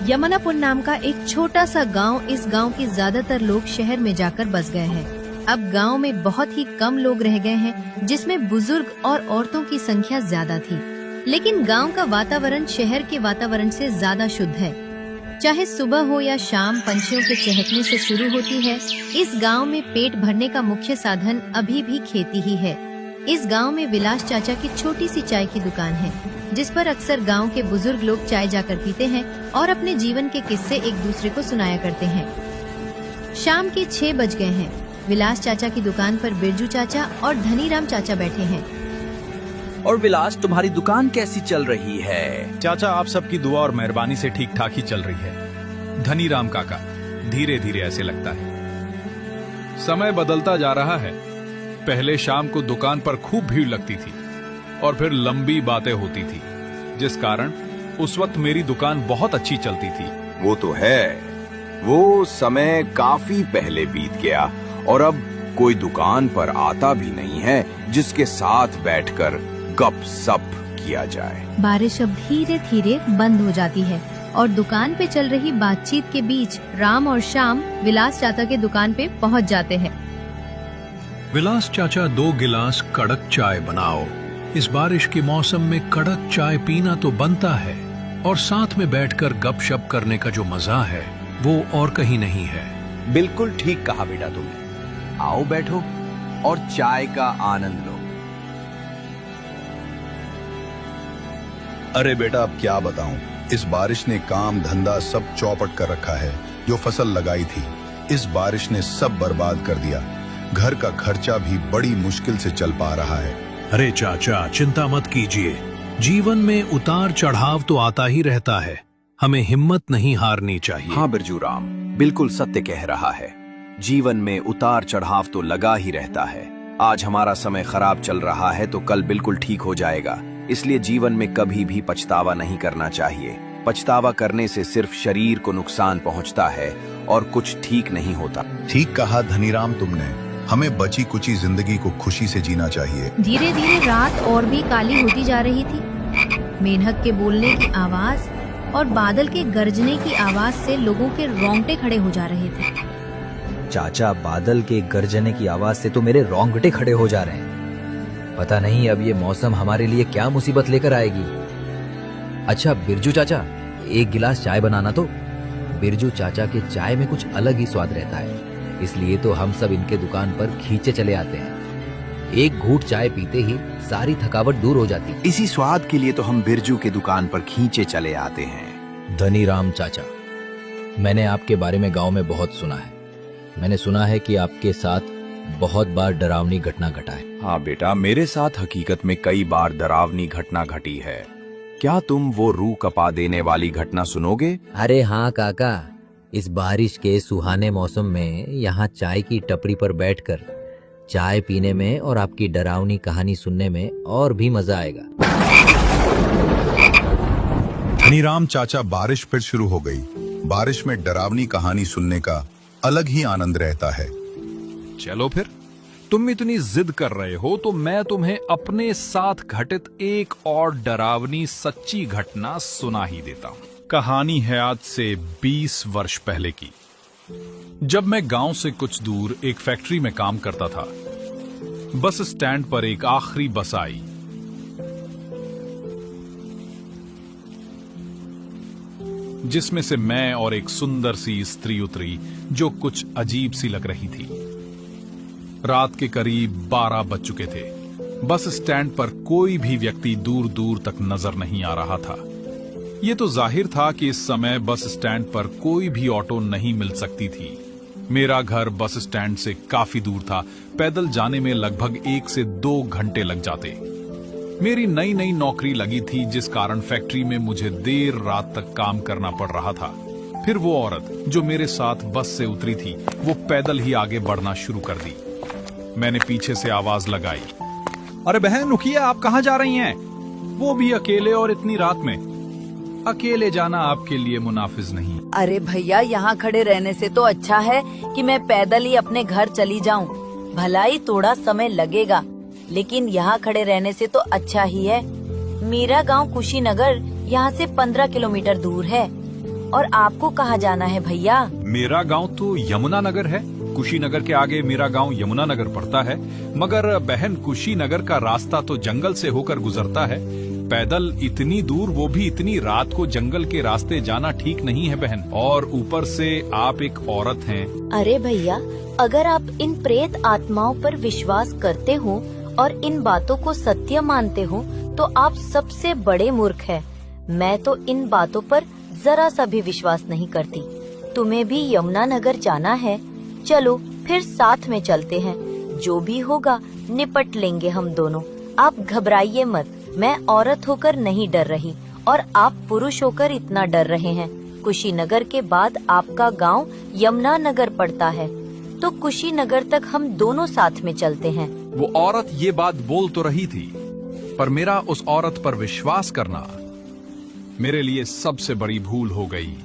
यमुनापुर नाम का एक छोटा सा गांव, इस गांव के ज्यादातर लोग शहर में जाकर बस गए हैं। अब गांव में बहुत ही कम लोग रह गए हैं, जिसमें बुजुर्ग और औरतों की संख्या ज्यादा थी। लेकिन गांव का वातावरण शहर के वातावरण से ज्यादा शुद्ध है। चाहे सुबह हो या शाम, पंछियों के चहकने से शुरू होती है। इस गांव में पेट भरने का मुख्य साधन अभी भी खेती ही है। इस गांव में विलास चाचा की छोटी सी चाय की दुकान है, जिस पर अक्सर गांव के बुजुर्ग लोग चाय जाकर पीते हैं और अपने जीवन के किस्से एक दूसरे को सुनाया करते हैं। शाम के 6 बज गए हैं। विलास चाचा की दुकान पर बिरजू चाचा और धनीराम चाचा बैठे हैं। और विलास, तुम्हारी दुकान कैसी चल रही है? चाचा, आप सबकी दुआ और मेहरबानी से ठीक ठाक ही चल रही है। धनीराम काका, धीरे धीरे ऐसे लगता है। समय बदलता जा रहा है। पहले शाम को दुकान पर खूब भीड़ लगती थी और फिर लंबी बातें होती थी, जिस कारण उस वक्त मेरी दुकान बहुत अच्छी चलती थी। वो तो है, वो समय काफी पहले बीत गया और अब कोई दुकान पर आता भी नहीं है जिसके साथ बैठकर गपशप किया जाए। बारिश अब धीरे धीरे बंद हो जाती है और दुकान पे चल रही बातचीत के बीच राम और श्याम विलास चाचा के दुकान पे पहुंच जाते हैं। विलास चाचा, 2 गिलास कड़क चाय बनाओ। इस बारिश के मौसम में कड़क चाय पीना तो बनता है, और साथ में बैठकर गपशप करने का जो मजा है वो और कहीं नहीं है। बिल्कुल ठीक कहा बेटा तुमने। आओ बैठो और चाय का आनंद लो। अरे बेटा, अब क्या बताऊं, इस बारिश ने काम धंधा सब चौपट कर रखा है। जो फसल लगाई थी, इस बारिश ने सब बर्बाद कर दिया। घर का खर्चा भी बड़ी मुश्किल से चल पा रहा है। अरे चाचा, चिंता मत कीजिए। जीवन में उतार चढ़ाव तो आता ही रहता है, हमें हिम्मत नहीं हारनी चाहिए। हाँ बिरजू राम, बिल्कुल सत्य कह रहा है। जीवन में उतार चढ़ाव तो लगा ही रहता है। आज हमारा समय खराब चल रहा है तो कल बिल्कुल ठीक हो जाएगा। इसलिए जीवन में कभी भी पछतावा नहीं करना चाहिए। पछतावा करने से सिर्फ शरीर को नुकसान पहुंचता है और कुछ ठीक नहीं होता। ठीक कहा धनीराम तुमने। हमें बची कुची जिंदगी को खुशी से जीना चाहिए। धीरे धीरे रात और भी काली होती जा रही थी। मेंढक के बोलने की आवाज और बादल के गरजने की आवाज से लोगों के रोंगटे खड़े हो जा रहे थे। चाचा, बादल के गरजने की आवाज से तो मेरे रोंगटे खड़े हो जा रहे हैं। पता नहीं अब ये मौसम हमारे लिए क्या मुसीबत लेकर आएगी। अच्छा बिरजू चाचा, 1 गिलास चाय बनाना तो। बिरजू चाचा के चाय में कुछ अलग ही स्वाद रहता है, इसलिए तो हम सब इनके दुकान पर खींचे चले आते हैं। 1 घूंट चाय पीते ही सारी थकावट दूर हो जाती। इसी स्वाद के लिए तो हम बिरजू के दुकान पर खींचे चले आते हैं। धनीराम चाचा, मैंने आपके बारे में गांव में बहुत सुना है। मैंने सुना है कि आपके साथ बहुत बार डरावनी घटना घटा है। हाँ बेटा, मेरे साथ हकीकत में कई बार डरावनी घटना घटी है। क्या तुम वो रूह कपा देने वाली घटना सुनोगे? अरे हाँ काका, इस बारिश के सुहाने मौसम में यहाँ चाय की टपरी पर बैठकर चाय पीने में और आपकी डरावनी कहानी सुनने में और भी मजा आएगा। धनीराम चाचा, बारिश फिर शुरू हो गई। बारिश में डरावनी कहानी सुनने का अलग ही आनंद रहता है। चलो फिर, तुम इतनी जिद कर रहे हो तो मैं तुम्हें अपने साथ घटित एक और डरावनी सच्ची घटना सुना ही देता हूं। कहानी है आज से 20 वर्ष पहले की, जब मैं गांव से कुछ दूर एक फैक्ट्री में काम करता था। बस स्टैंड पर एक आखिरी बस आई। जिसमें से मैं और एक सुंदर सी स्त्री उतरी, जो कुछ अजीब सी लग रही थी। रात के करीब 12 बज चुके थे। बस स्टैंड पर कोई भी व्यक्ति दूर दूर तक नजर नहीं आ रहा था। ये तो जाहिर था कि इस समय बस स्टैंड पर कोई भी ऑटो नहीं मिल सकती थी। मेरा घर बस स्टैंड से काफी दूर था। पैदल जाने में लगभग 1 से 2 घंटे लग जाते। मेरी नई नई नौकरी लगी थी, जिस कारण फैक्ट्री में मुझे देर रात तक काम करना पड़ रहा था। फिर वो औरत जो मेरे साथ बस से उतरी थी, वो पैदल ही आगे बढ़ना शुरू कर दी। मैंने पीछे से आवाज लगाई, अरे बहन रुकिए, आप कहाँ जा रही हैं? वो भी अकेले और इतनी रात में। अकेले जाना आपके लिए मुनाफिज नहीं। अरे भैया, यहाँ खड़े रहने से तो अच्छा है कि मैं पैदल ही अपने घर चली जाऊँ। भला ही थोड़ा समय लगेगा, लेकिन यहाँ खड़े रहने से तो अच्छा ही है। मेरा गांव कुशीनगर यहाँ से 15 किलोमीटर दूर है। और आपको कहाँ जाना है भैया? मेरा गांव तो यमुना नगर है। कुशीनगर के आगे मेरा गांव यमुना नगर पड़ता है। मगर बहन, कुशीनगर का रास्ता तो जंगल से होकर गुजरता है। पैदल इतनी दूर, वो भी इतनी रात को जंगल के रास्ते जाना ठीक नहीं है बहन। और ऊपर से आप एक औरत हैं। अरे भैया, अगर आप इन प्रेत आत्माओं पर विश्वास करते हो और इन बातों को सत्य मानते हो तो आप सबसे बड़े मूर्ख हैं। मैं तो इन बातों पर जरा सा भी विश्वास नहीं करती। तुम्हें भी यमुना नगर जाना है? चलो फिर साथ में चलते हैं। जो भी होगा निपट लेंगे हम दोनों। आप घबराइए मत। मैं औरत होकर नहीं डर रही और आप पुरुष होकर इतना डर रहे हैं। कुशीनगर के बाद आपका गांव यमुना नगर पड़ता है, तो कुशीनगर तक हम दोनों साथ में चलते हैं। वो औरत ये बात बोल तो रही थी, पर मेरा उस औरत पर विश्वास करना मेरे लिए सबसे बड़ी भूल हो गई।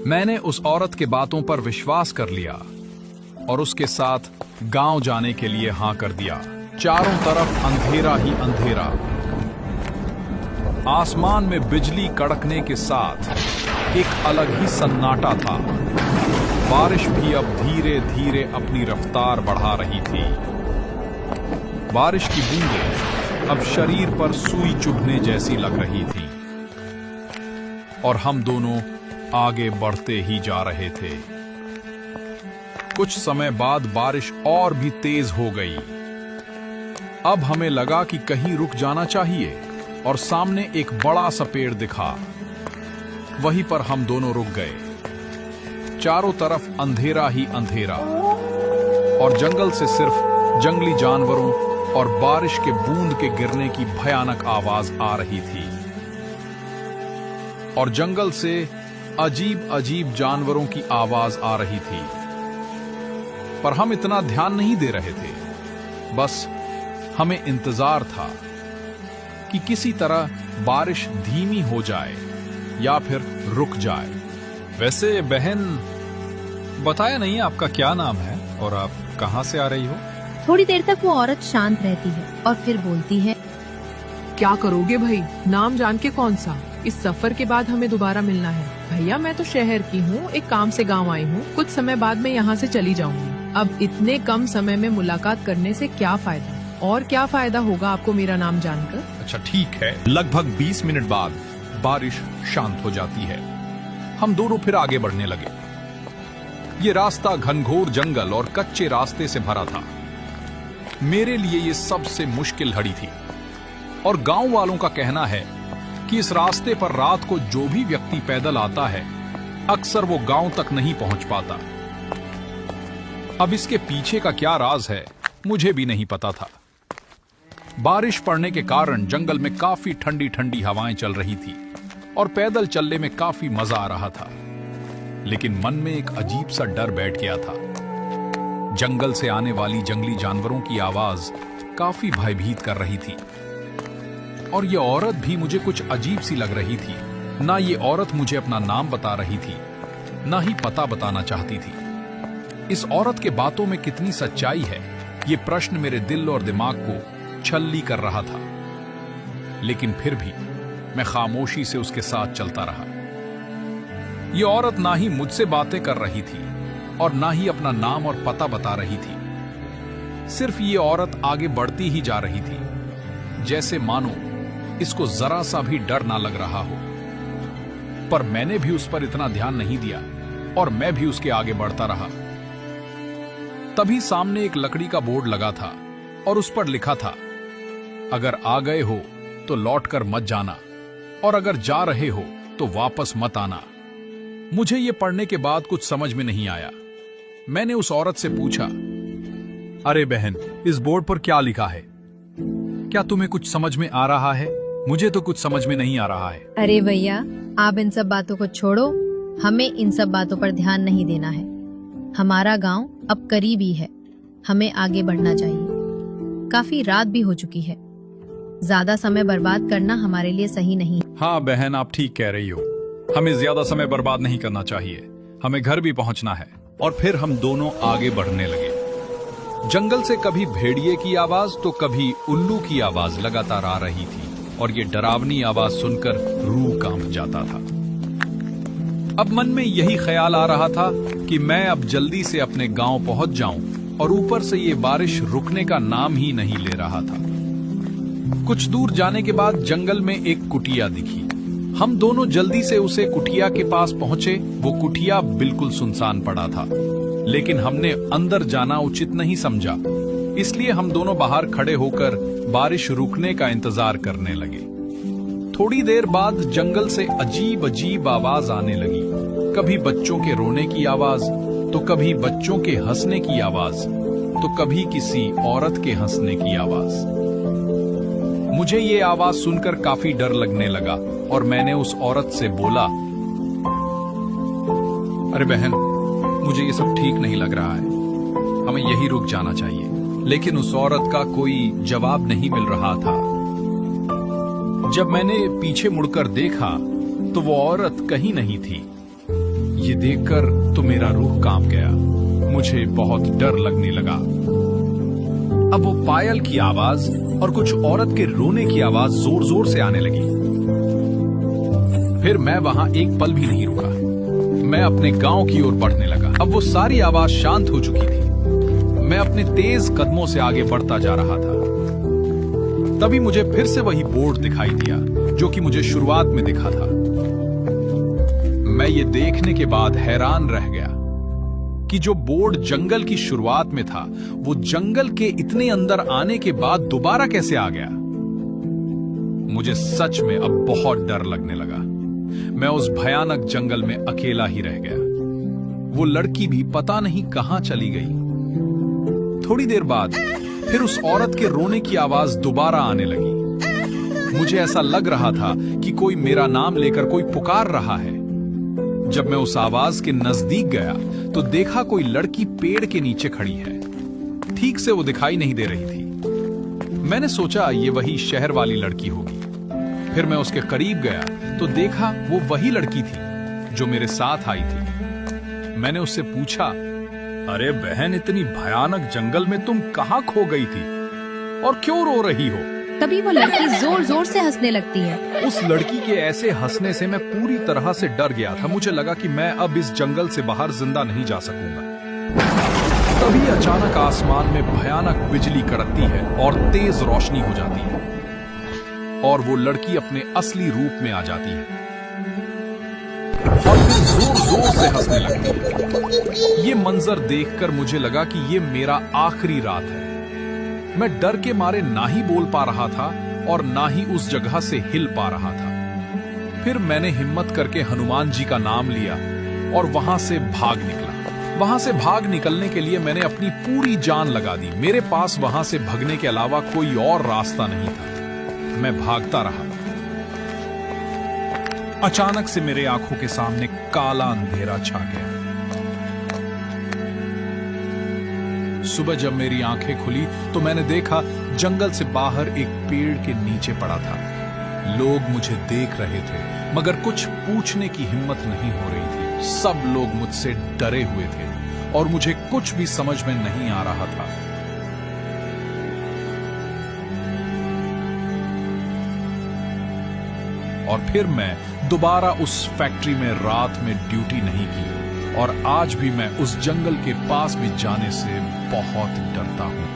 मैंने उस औरत के बातों पर विश्वास कर लिया और उसके साथ गांव जाने के लिए हाँ कर दिया। चारों तरफ अंधेरा ही अंधेरा। आसमान में बिजली कड़कने के साथ एक अलग ही सन्नाटा था। बारिश भी अब धीरे धीरे अपनी रफ्तार बढ़ा रही थी। बारिश की बूंदें अब शरीर पर सुई चुभने जैसी लग रही थी और हम दोनों आगे बढ़ते ही जा रहे थे। कुछ समय बाद बारिश और भी तेज हो गई। अब हमें लगा कि कहीं रुक जाना चाहिए और सामने एक बड़ा सा पेड़ दिखा। वहीं पर हम दोनों रुक गए। चारों तरफ अंधेरा ही अंधेरा और जंगल से सिर्फ जंगली जानवरों और बारिश के बूंद के गिरने की भयानक आवाज आ रही थी। और जंगल से अजीब अजीब जानवरों की आवाज आ रही थी, पर हम इतना ध्यान नहीं दे रहे थे। बस हमें इंतजार था कि किसी तरह बारिश धीमी हो जाए या फिर रुक जाए। वैसे बहन, बताया नहीं आपका क्या नाम है और आप कहां से आ रही हो? थोड़ी देर तक वो औरत शांत रहती है और फिर बोलती है, क्या करोगे भाई, नाम जान के कौन सा? इस सफर के बाद हमें दोबारा मिलना है। भैया, मैं तो शहर की हूँ, एक काम से गांव आई हूँ। कुछ समय बाद मैं यहाँ से चली जाऊंगी। अब इतने कम समय में मुलाकात करने से क्या फायदा, और क्या फायदा होगा आपको मेरा नाम जानकर? अच्छा ठीक है। लगभग 20 मिनट बाद बारिश शांत हो जाती है। हम दोनों फिर आगे बढ़ने लगे। ये रास्ता घनघोर जंगल और कच्चे रास्ते से भरा था। मेरे लिए ये सबसे मुश्किल घड़ी थी और गांव वालों का कहना है कि इस रास्ते पर रात को जो भी व्यक्ति पैदल आता है अक्सर वो गांव तक नहीं पहुंच पाता। अब इसके पीछे का क्या राज है मुझे भी नहीं पता था। बारिश पड़ने के कारण जंगल में काफी ठंडी ठंडी हवाएं चल रही थी और पैदल चलने में काफी मजा आ रहा था, लेकिन मन में एक अजीब सा डर बैठ गया था। जंगल से आने वाली जंगली जानवरों की आवाज काफी भयभीत कर रही थी और ये औरत भी मुझे कुछ अजीब सी लग रही थी। ना ये औरत मुझे अपना नाम बता रही थी, ना ही पता बताना चाहती थी। इस औरत के बातों में कितनी सच्चाई है, ये प्रश्न मेरे दिल और दिमाग को छल्ली कर रहा था। लेकिन फिर भी मैं खामोशी से उसके साथ चलता रहा। ये औरत ना ही मुझसे बातें कर रही थी और ना ही अपना नाम और पता बता रही थी। सिर्फ ये औरत आगे बढ़ती ही जा रही थी, जैसे मानो इसको जरा सा भी डर ना लग रहा हो। पर मैंने भी उस पर इतना ध्यान नहीं दिया और मैं भी उसके आगे बढ़ता रहा। तभी सामने एक लकड़ी का बोर्ड लगा था और उस पर लिखा था, अगर आ गए हो तो लौटकर मत जाना और अगर जा रहे हो तो वापस मत आना। मुझे ये पढ़ने के बाद कुछ समझ में नहीं आया। मैंने उस औरत से पूछा, अरे बहन, इस बोर्ड पर क्या लिखा है? क्या तुम्हें कुछ समझ में आ रहा है? मुझे तो कुछ समझ में नहीं आ रहा है। अरे भैया, आप इन सब बातों को छोड़ो, हमें इन सब बातों पर ध्यान नहीं देना है। हमारा गांव अब करीब ही है, हमें आगे बढ़ना चाहिए। काफी रात भी हो चुकी है, ज्यादा समय बर्बाद करना हमारे लिए सही नहीं। हाँ बहन, आप ठीक कह रही हो। हमें ज्यादा समय बर्बाद नहीं करना चाहिए, हमें घर भी पहुंचना है। और फिर हम दोनों आगे बढ़ने लगे। जंगल से कभी भेड़िए की आवाज तो कभी उल्लू की आवाज लगातार आ रही थी और ये डरावनी आवाज सुनकर रूह कांप जाता था। अब मन में यही ख्याल आ रहा था कि मैं अब जल्दी से अपने गांव पहुंच जाऊं, और ऊपर से ये बारिश रुकने का नाम ही नहीं ले रहा था। कुछ दूर जाने के बाद जंगल में एक कुटिया दिखी। हम दोनों जल्दी से उसे कुटिया के पास पहुंचे। वो कुटिया बिल्कुल सुनसान पड़ा था, लेकिन हमने अंदर जाना उचित नहीं समझा, इसलिए हम दोनों बाहर खड़े होकर बारिश रुकने का इंतजार करने लगे। थोड़ी देर बाद जंगल से अजीब अजीब आवाज आने लगी। कभी बच्चों के रोने की आवाज, तो कभी बच्चों के हंसने की आवाज, तो कभी किसी औरत के हंसने की आवाज। मुझे ये आवाज सुनकर काफी डर लगने लगा और मैंने उस औरत से बोला, अरे बहन, मुझे ये सब ठीक नहीं लग रहा है, हमें यही रुक जाना चाहिए। लेकिन उस औरत का कोई जवाब नहीं मिल रहा था। जब मैंने पीछे मुड़कर देखा तो वो औरत कहीं नहीं थी। ये देखकर तो मेरा रूह कांप गया। मुझे बहुत डर लगने लगा। अब वो पायल की आवाज और कुछ औरत के रोने की आवाज जोर जोर से आने लगी। फिर मैं वहां एक पल भी नहीं रुका। मैं अपने गांव की ओर बढ़ने लगा। अब वो सारी आवाज शांत हो चुकी थी। मैं अपने तेज कदमों से आगे बढ़ता जा रहा था। तभी मुझे फिर से वही बोर्ड दिखाई दिया जो कि मुझे शुरुआत में दिखा था। मैं ये देखने के बाद हैरान रह गया कि जो बोर्ड जंगल की शुरुआत में था, वो जंगल के इतने अंदर आने के बाद दोबारा कैसे आ गया। मुझे सच में अब बहुत डर लगने लगा। मैं उस भयानक जंगल में अकेला ही रह गया। वो लड़की भी पता नहीं कहां चली गई। थोड़ी देर बाद फिर उस औरत के रोने की आवाज दोबारा आने लगी। मुझे ऐसा लग रहा था कि कोई मेरा नाम लेकर कोई पुकार रहा है। जब मैं उस आवाज के नजदीक गया तो देखा कोई लड़की पेड़ के नीचे खड़ी है। ठीक से वो दिखाई नहीं दे रही थी। मैंने सोचा ये वही शहर वाली लड़की होगी। फिर मैं उसके करीब गया तो देखा वो वही लड़की थी जो मेरे साथ आई थी। मैंने उससे पूछा, अरे बहन, इतनी भयानक जंगल में तुम कहां खो गई थी और क्यों रो रही हो? तभी वो लड़की जोर जोर से हंसने लगती है। उस लड़की के ऐसे हंसने से मैं पूरी तरह से डर गया था। मुझे लगा कि मैं अब इस जंगल से बाहर जिंदा नहीं जा सकूंगा। तभी अचानक आसमान में भयानक बिजली कड़कती है और तेज रोशनी हो जाती है और वो लड़की अपने असली रूप में आ जाती है और फिर जोर जोर से हंसने लगती है। ये मंजर देखकर मुझे लगा कि ये मेरा आखिरी रात है। मैं डर के मारे ना ही बोल पा रहा था और ना ही उस जगह से हिल पा रहा था। फिर मैंने हिम्मत करके हनुमान जी का नाम लिया और वहां से भाग निकला। वहां से भाग निकलने के लिए मैंने अपनी पूरी जान लगा दी। मेरे पास वहां से भागने के अलावा कोई और रास्ता नहीं था। मैं भागता रहा। अचानक से मेरे आंखों के सामने काला अंधेरा छा गया। सुबह जब मेरी आंखें खुली तो मैंने देखा जंगल से बाहर एक पेड़ के नीचे पड़ा था। लोग मुझे देख रहे थे मगर कुछ पूछने की हिम्मत नहीं हो रही थी। सब लोग मुझसे डरे हुए थे और मुझे कुछ भी समझ में नहीं आ रहा था। और फिर मैं दोबारा उस फैक्ट्री में रात में ड्यूटी नहीं की और आज भी मैं उस जंगल के पास भी जाने से बहुत डरता हूं।